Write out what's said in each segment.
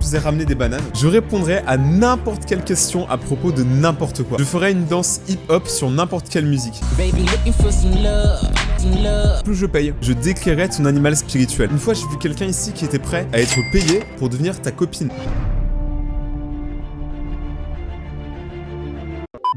vous ai ramené des bananes, je répondrai à n'importe quelle question à propos de n'importe quoi. Je ferai une danse hip-hop sur n'importe quelle musique. Baby, looking for some love, some love. Plus je paye, je décrirai ton animal spirituel. Une fois, j'ai vu quelqu'un ici qui était prêt à être payé pour devenir ta copine.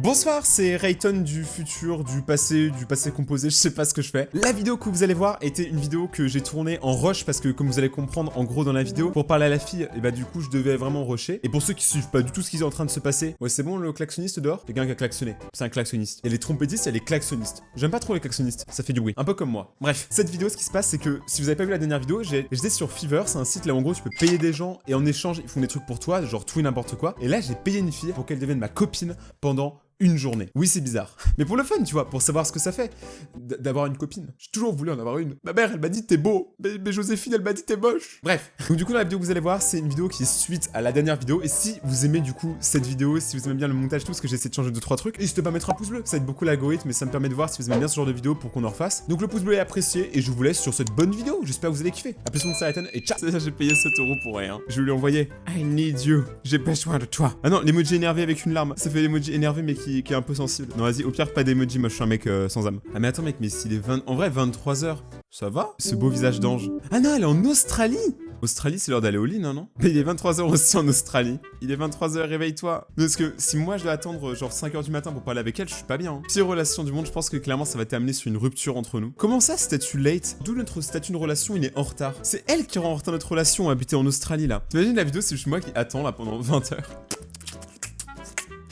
Bonsoir, c'est Rayton du futur, du passé composé, je sais pas ce que je fais. La vidéo que vous allez voir était une vidéo que j'ai tournée en rush parce que comme vous allez comprendre en gros dans la vidéo, pour parler à la fille, et bah du coup je devais vraiment rusher. Et pour ceux qui suivent pas du tout ce qui est en train de se passer, ouais c'est bon le klaxonniste dehors? Quelqu'un qui a klaxonné, c'est un klaxonniste. Et les trompettistes, il y a les klaxonnistes. J'aime pas trop les klaxonnistes, ça fait du bruit, un peu comme moi. Bref, cette vidéo ce qui se passe c'est que si vous avez pas vu la dernière vidéo, j'étais sur Fiverr, c'est un site là où en gros tu peux payer des gens et en échange ils font des trucs pour toi, genre tout et n'importe quoi. Et là j'ai payé une fille pour qu'elle devienne ma copine pendant une journée. Oui, c'est bizarre. Mais pour le fun, tu vois, pour savoir ce que ça fait d'avoir une copine. J'ai toujours voulu en avoir une. Ma mère, elle m'a dit t'es beau. Mais Joséphine, elle m'a dit t'es moche. Bref. Donc du coup, la vidéo que vous allez voir, c'est une vidéo qui est suite à la dernière vidéo. Et si vous aimez du coup cette vidéo, si vous aimez bien le montage, tout, parce que j'essaie de changer 2-3 trucs, n'hésitez pas à mettre un pouce bleu. Ça aide beaucoup l'algorithme et ça me permet de voir si vous aimez bien ce genre de vidéo pour qu'on en refasse. Donc le pouce bleu est apprécié et je vous laisse sur cette bonne vidéo. J'espère que vous allez kiffer. Appelez son Rayton et ciao. J'ai payé 7 € pour rien. Je vais lui envoyer I need you. J'ai besoin de toi. Ah non, l'emoji énervé avec une larme. Ça fait l'emoji énervé mais qui est un peu sensible. Non vas-y, au pire pas d'emoji, moi je suis un mec sans âme. Ah mais attends mec, mais s'il est en vrai 23h, ça va? Ce beau visage d'ange. Ah non, elle est en Australie. Australie, c'est l'heure d'aller au lit, non? Mais il est 23h aussi en Australie. Il est 23h, réveille-toi. Parce que si moi je dois attendre genre 5h du matin pour parler avec elle, je suis pas bien. Pire relation du monde, je pense que clairement ça va t'amener sur une rupture entre nous. Comment ça, statut late? D'où notre statut de relation, il est en retard. C'est elle qui rend en retard notre relation à habiter en Australie là. T'imagines la vidéo, c'est juste moi qui attends là pendant 20h.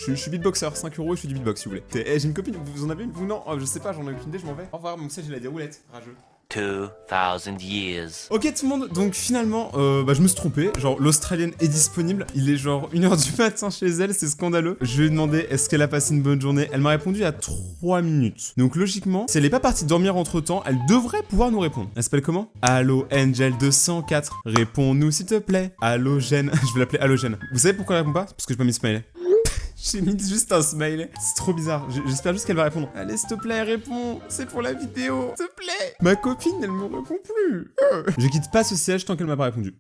Je suis beatboxer, 5 € et je fais du beatbox si vous voulez. J'ai une copine, vous en avez une? Vous non? Oh, je sais pas, j'en ai aucune idée, je m'en vais. Au revoir, mon siège il a des roulettes, rageux. 2000 years. Ok tout le monde, donc finalement, je me suis trompé, genre l'Australienne est disponible, il est genre 1h du matin chez elle, c'est scandaleux. Je lui ai demandé est-ce qu'elle a passé une bonne journée, elle m'a répondu à 3 minutes. Donc logiquement, si elle est pas partie dormir entre temps, elle devrait pouvoir nous répondre. Elle s'appelle comment? Allo Angel 204, réponds-nous s'il te plaît. Allogène, je vais l'appeler Allogène. Vous savez pourquoi elle répond pas? Parce que j'ai pas mis smiley. J'ai mis juste un smile. C'est trop bizarre. J'espère juste qu'elle va répondre. Allez, s'il te plaît, réponds. C'est pour la vidéo. S'il te plaît. Ma copine, elle me répond plus. Je quitte pas ce siège tant qu'elle m'a pas répondu.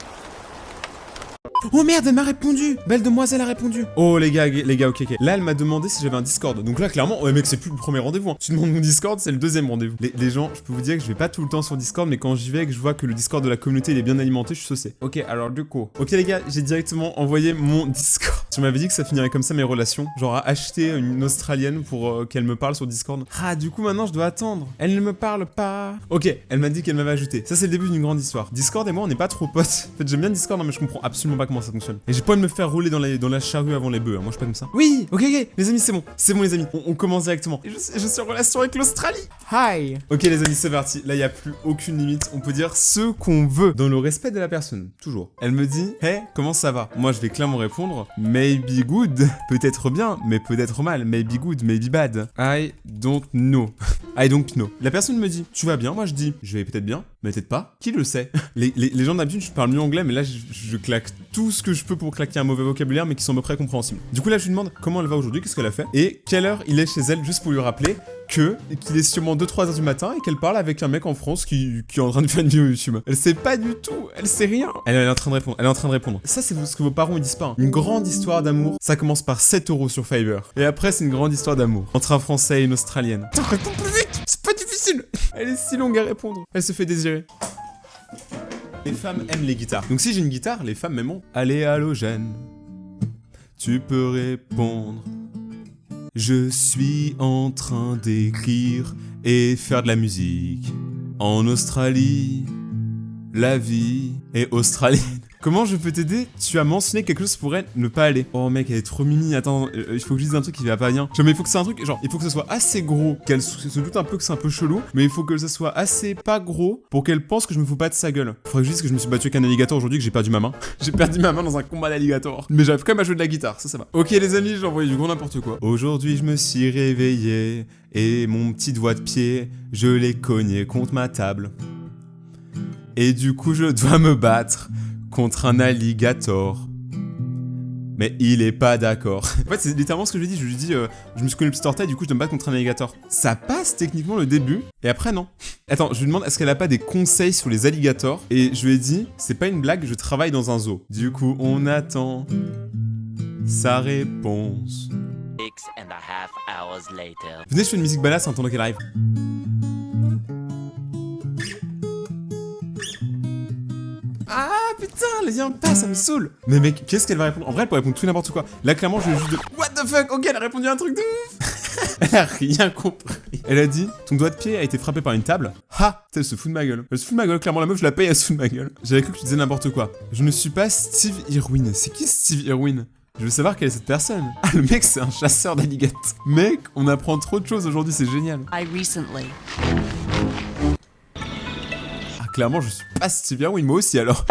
Oh merde, elle m'a répondu. Belle demoiselle a répondu. Oh les gars, ok. Là, elle m'a demandé si j'avais un Discord. Donc là, clairement, ouais mec, c'est plus le premier rendez-vous. Hein. Tu demandes mon Discord, c'est le deuxième rendez-vous. Les gens, je peux vous dire que je vais pas tout le temps sur Discord, mais quand j'y vais et que je vois que le Discord de la communauté il est bien alimenté, je suis saucé. Ok, alors du coup. Ok les gars, j'ai directement envoyé mon Discord. Tu m'avais dit que ça finirait comme ça mes relations. Genre à acheter une Australienne pour qu'elle me parle sur Discord. Ah, du coup maintenant je dois attendre. Elle ne me parle pas. Ok, elle m'a dit qu'elle m'avait ajouté. Ça c'est le début d'une grande histoire. Discord et moi on n'est pas trop potes. En fait j'aime bien Discord, non, mais je comprends absolument pas comment ça fonctionne. Et j'ai pas envie de me faire rouler dans la charrue avant les bœufs. Hein. Moi je suis pas comme ça. Oui, ok, les amis c'est bon. C'est bon les amis. On commence directement. Et je suis en relation avec l'Australie. Hi. Ok les amis c'est parti. Là il y a plus aucune limite. On peut dire ce qu'on veut dans le respect de la personne. Toujours. Elle me dit hey comment ça va? Moi je vais clairement répondre maybe good. Peut-être bien mais peut-être mal. Maybe good, maybe bad. I don't know. I don't know. La personne me dit tu vas bien? Moi je dis je vais peut-être bien mais peut-être pas. Qui le sait? Les gens d'habitude je parle mieux anglais mais là je claque tout ce que je peux pour claquer un mauvais vocabulaire mais qui sont à peu près compréhensibles. Du coup là je lui demande comment elle va aujourd'hui, qu'est-ce qu'elle a fait et quelle heure il est chez elle juste pour lui rappeler qu'il est sûrement 2-3 heures du matin et qu'elle parle avec un mec en France qui est en train de faire une vidéo YouTube. Elle sait pas du tout, elle sait rien. Elle est en train de répondre, Ça c'est ce que vos parents ils disent pas. Hein. Une grande histoire d'amour, ça commence par 7 € sur Fiverr. Et après c'est une grande histoire d'amour entre un Français et une Australienne. Putain, réponds plus vite, c'est pas difficile. Elle est si longue à répondre. Elle se fait désirer. Les femmes aiment les guitares. Donc si j'ai une guitare, les femmes m'aimeront. Allez, Allogène, tu peux répondre. Je suis en train d'écrire et faire de la musique. En Australie, la vie est australienne. Comment je peux t'aider? Tu as mentionné quelque chose pour elle ne pas aller. Oh mec, elle est trop mimi. Attends, il faut que je dise un truc qui va pas bien. Genre, mais il faut que c'est un truc, genre, il faut que ce soit assez gros, qu'elle se doute un peu que c'est un peu chelou, mais il faut que ce soit assez pas gros pour qu'elle pense que je me fous pas de sa gueule. Faudrait que je dise que je me suis battu avec un alligator aujourd'hui, que j'ai perdu ma main. J'ai perdu ma main dans un combat d'alligator. Mais j'arrive quand même à jouer de la guitare, ça va. Ok les amis, j'ai envoyé du gros n'importe quoi. Aujourd'hui, je me suis réveillé et mon petit doigt de pied, je l'ai cogné contre ma table. Et du coup, je dois me battre contre un alligator. Mais il est pas d'accord. En fait, c'est littéralement ce que je lui ai dit. Je lui ai dit, je me suis collé le petit orteil, du coup, je dois me battre contre un alligator. Ça passe techniquement le début, et après, non. Attends, je lui demande, est-ce qu'elle a pas des conseils sur les alligators? Et je lui ai dit, c'est pas une blague, je travaille dans un zoo. Du coup, on attend sa réponse. 6.5 hours later. Venez, je fais une musique badass en attendant qu'elle arrive. Ah putain, elle vient pas, ça me saoule. Mais mec, qu'est-ce qu'elle va répondre? En vrai, elle peut répondre tout n'importe quoi. Là, clairement, je vais juste de... What the fuck? Ok, elle a répondu à un truc de ouf. Elle a rien compris. Elle a dit, ton doigt de pied a été frappé par une table. Ha! Elle se fout de ma gueule. Elle se fout de ma gueule, clairement, la meuf, je la paye, elle se fout de ma gueule. J'avais cru que tu disais n'importe quoi. Je ne suis pas Steve Irwin. C'est qui Steve Irwin? Je veux savoir quelle est cette personne. Ah, le mec, c'est un chasseur d'alligators. Mec, on apprend trop de choses aujourd'hui, c'est génial. I recently. Ah, clairement, je suis pas Steve Irwin, moi aussi, alors.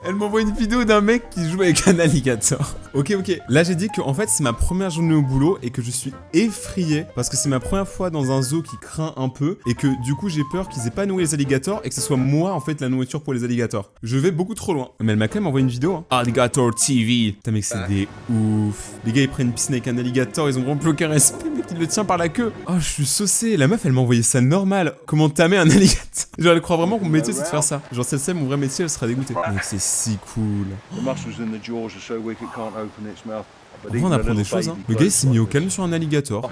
Elle m'envoie une vidéo d'un mec qui joue avec un alligator. Ok. Là, j'ai dit que en fait, c'est ma première journée au boulot et que je suis effrayé parce que c'est ma première fois dans un zoo qui craint un peu et que du coup, j'ai peur qu'ils aient pas nourri les alligators et que ce soit moi, en fait, la nourriture pour les alligators. Je vais beaucoup trop loin. Mais elle m'a quand même envoyé une vidéo. Hein. Alligator TV. Putain, mec, c'est des ouf. Les gars, ils prennent une piscine avec un alligator, ils ont vraiment plus aucun respect, mec, il le tient par la queue. Oh, je suis saucé. La meuf, elle m'a envoyé ça normal. Comment tamer un alligator? Genre, elle croit vraiment que mon métier, c'est de faire ça. Genre, si elle sait mon vrai métier, elle sera dégoûtée. Mec, c'est si cool. The muscles in the jaws are so weak it can't open its mouth. En vrai, on apprend des choses, hein. Le gars, il s'est mis au calme sur un alligator.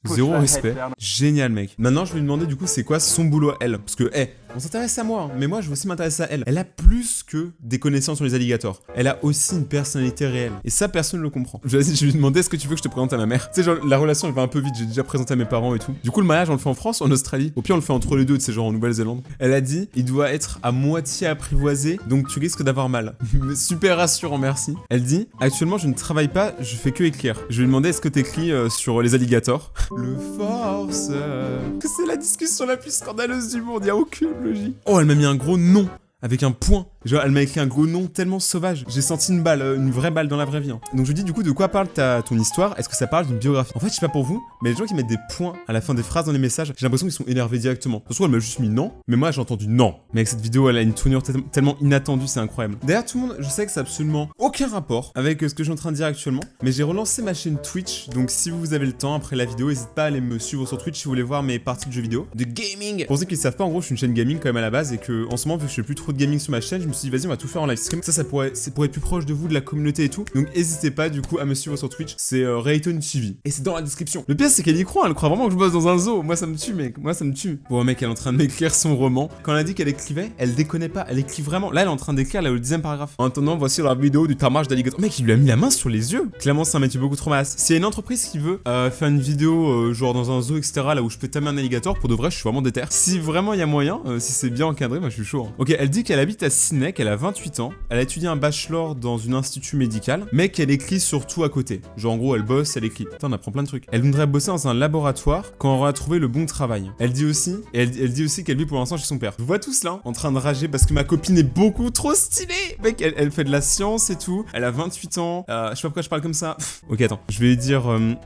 Zéro respect. Génial, mec. Maintenant, je vais lui demander, du coup, c'est quoi son boulot à elle? Parce que, on s'intéresse à moi, hein, mais moi, je veux aussi m'intéresser à elle. Elle a plus que des connaissances sur les alligators. Elle a aussi une personnalité réelle. Et ça, personne ne le comprend. Vas-y, je vais lui demander, est-ce que tu veux que je te présente à ma mère? Tu sais, genre, la relation, elle va un peu vite. J'ai déjà présenté à mes parents et tout. Du coup, le mariage, on le fait en France ou en Australie? Au pire, on le fait entre les deux, tu sais, genre en Nouvelle-Zélande. Elle a dit, il doit être à moitié apprivoisé, donc tu risques d'avoir mal. Super rassurant, merci. Elle dit, actuellement, je ne travaille pas, je fais que écrire. Je lui ai demandé, est-ce que t'écris sur les alligators? Le forceur. Que c'est la discussion la plus scandaleuse du monde, y a aucune logique. Oh, elle m'a mis un gros non avec un point. Genre, elle m'a écrit un gros nom tellement sauvage. J'ai senti une balle, une vraie balle dans la vraie vie. Hein. Donc je lui dis du coup de quoi parle ton histoire? Est-ce que ça parle d'une biographie? En fait, je sais pas pour vous, mais les gens qui mettent des points à la fin des phrases dans les messages, j'ai l'impression qu'ils sont énervés directement. De toute façon, elle m'a juste mis non, mais moi j'ai entendu non. Mais avec cette vidéo, elle a une tournure tellement inattendue, c'est incroyable. D'ailleurs, tout le monde, je sais que ça n'a absolument aucun rapport avec ce que je suis en train de dire actuellement, mais j'ai relancé ma chaîne Twitch. Donc si vous avez le temps après la vidéo, n'hésitez pas à aller me suivre sur Twitch si vous voulez voir mes parties de jeux vidéo, de gaming. Pour ceux qui ne savent pas, en gros, je suis une chaîne gaming quand même à la base et que en ce moment, vu que je fais plus trop de gaming sur ma chaîne, je me suis dit vas-y, on va tout faire en live stream. Ça pourrait être plus proche de vous, de la communauté et tout. Donc n'hésitez pas du coup à me suivre sur Twitch. C'est Rayton TV. Et c'est dans la description. Le pire c'est qu'elle y croit, elle croit vraiment que je bosse dans un zoo. Moi ça me tue mec, moi ça me tue. Bon mec, elle est en train de m'écrire son roman. Quand elle a dit qu'elle écrivait, elle déconnait pas, elle écrit vraiment. Là elle est en train d'écrire le 10e paragraphe. En attendant, voici la vidéo du tamage d'alligator. Mec, il lui a mis la main sur les yeux. Clairement c'est un métier beaucoup trop malasse. S'il y a une entreprise qui veut faire une vidéo genre dans un zoo etc, là où je peux tamer un alligator, pour de vrai je suis vraiment déter. Si vraiment il y a moyen, si c'est bien encadré, moi je suis chaud. Hein. Ok, elle dit qu'elle habite à Sydney, qu'elle a 28 ans. Elle a étudié un bachelor dans une institut médical, mais qu'elle écrit surtout à côté. Genre en gros, elle bosse, elle écrit. Putain, on apprend plein de trucs. Elle voudrait bosser dans un laboratoire quand on aura trouvé le bon travail. Elle dit aussi, elle dit aussi qu'elle vit pour l'instant chez son père. Je vois tous là, en train de rager parce que ma copine est beaucoup trop stylée. Mec, elle fait de la science et tout. Elle a 28 ans. Je sais pas pourquoi je parle comme ça. Ok, attends. Je vais lui dire,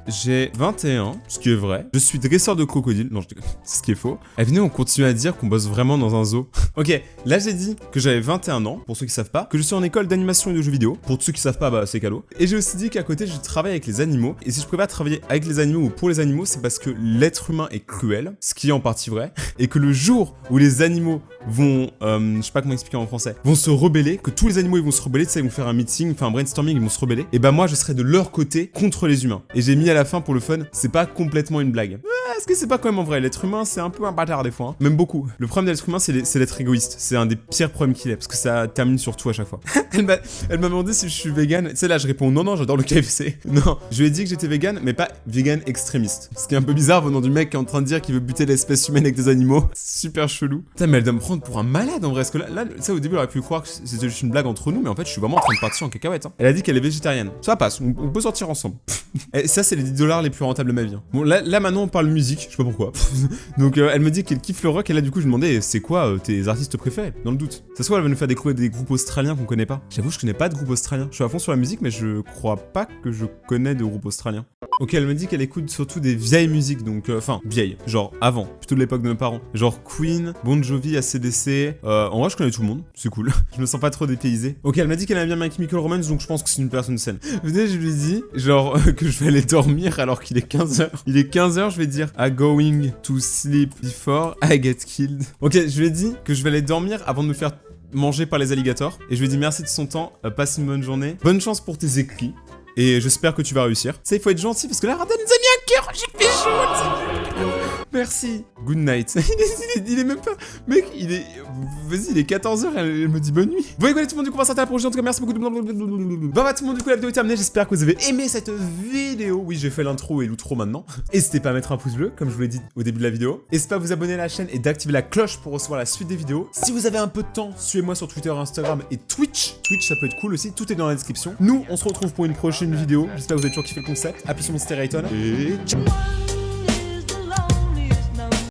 j'ai 21, ce qui est vrai. Je suis dresseur de crocodile. Non, c'est ce qui est faux. Elle venait, on continue à dire qu'on bosse vraiment dans un zoo. Ok, là j'ai dit que j'avais 21 ans, pour ceux qui savent pas, que je suis en école d'animation et de jeux vidéo. Pour ceux qui savent pas, bah c'est cadeau. Et j'ai aussi dit qu'à côté, je travaille avec les animaux. Et si je préfère travailler avec les animaux ou pour les animaux, c'est parce que l'être humain est cruel, ce qui est en partie vrai. Et que le jour où les animaux vont, je sais pas comment expliquer en français, vont se rebeller, que tous les animaux ils vont se rebeller, tu sais, ils vont faire un meeting, faire un brainstorming, ils vont se rebeller. Et bah moi, je serai de leur côté contre les humains. Et j'ai mis à la fin pour le fun, c'est pas complètement une blague. Est-ce que c'est pas quand même en vrai? L'être humain, c'est un peu un bâtard des fois, hein. Même beaucoup. Le problème de l'être humain, c'est d'être égoïste. C'est un des pires problèmes qu'il ait, parce que ça termine sur tout à chaque fois. Elle m'a demandé si je suis vegan. Tu sais, là, je réponds non, j'adore le KFC. Non, je lui ai dit que j'étais vegan, mais pas vegan extrémiste. Ce qui est un peu bizarre venant du mec qui est en train de dire qu'il veut buter l'espèce humaine avec des animaux. Super chelou. Putain, mais elle doit me prendre pour un malade en vrai. Parce que là, tu sais, au début, elle aurait pu croire que c'était juste une blague entre nous, mais en fait, je suis vraiment en train de partir en cacahuète. Hein. Elle a dit qu'elle est végétarienne. Ça passe, on peut sortir ensemble. Et ça, c'est les 10$ les plus rentables de ma vie. Hein. Bon, là maintenant, on parle musique, je sais pas pourquoi. Donc, elle me dit qu'elle kiffe le rock, et là, du coup, je me demandais, c'est quoi tes artistes préférés? Dans le doute. Ça se trouve, elle va nous faire découvrir des groupes australiens qu'on connaît pas. J'avoue, je connais pas de groupe australien. Je suis à fond sur la musique, mais je crois pas que je connais de groupe australien. Ok, elle me dit qu'elle écoute surtout des vieilles musiques, donc, enfin, vieilles, genre avant, plutôt de l'époque de nos parents. Genre Queen, Bon Jovi, AC/DC. En vrai, je connais tout le monde, c'est cool. Je me sens pas trop dépaysé. Ok, elle m'a dit qu'elle aime bien My Chemical Romance, donc je pense que c'est une personne saine. Venez, je lui ai dit, genre, que je vais aller dormir alors qu'il est 15h. Il est 15h, je vais dire, I'm going to sleep before I get killed. Ok, je lui ai dit que je vais aller dormir avant de me faire manger par les alligators. Et je lui ai dit merci de son temps, passe une bonne journée. Bonne chance pour tes écrits. Et j'espère que tu vas réussir. Ça, il faut être gentil parce que là, Arden nous a mis un cœur. J'ai fait chaud. Merci. Good night. Il est même pas... Mec, il est... Vas-y, il est 14h, elle me dit bonne nuit. Bon, écoutez tout le monde, du coup, on va s'arrêter à la prochaine. En tout cas, merci beaucoup. Bah, tout le monde, du coup, la vidéo est terminée. J'espère que vous avez aimé cette vidéo. Oui, j'ai fait l'intro et l'outro maintenant. N'hésitez pas à mettre un pouce bleu, comme je vous l'ai dit au début de la vidéo. N'hésitez pas à vous abonner à la chaîne et d'activer la cloche pour recevoir la suite des vidéos. Si vous avez un peu de temps, suivez-moi sur Twitter, Instagram et Twitch. Twitch, ça peut être cool aussi. Tout est dans la description. Nous, on se retrouve pour une prochaine vidéo. J'espère que vous avez toujours kiffé le concept. Appuyez sur mon stéréoton et ciao.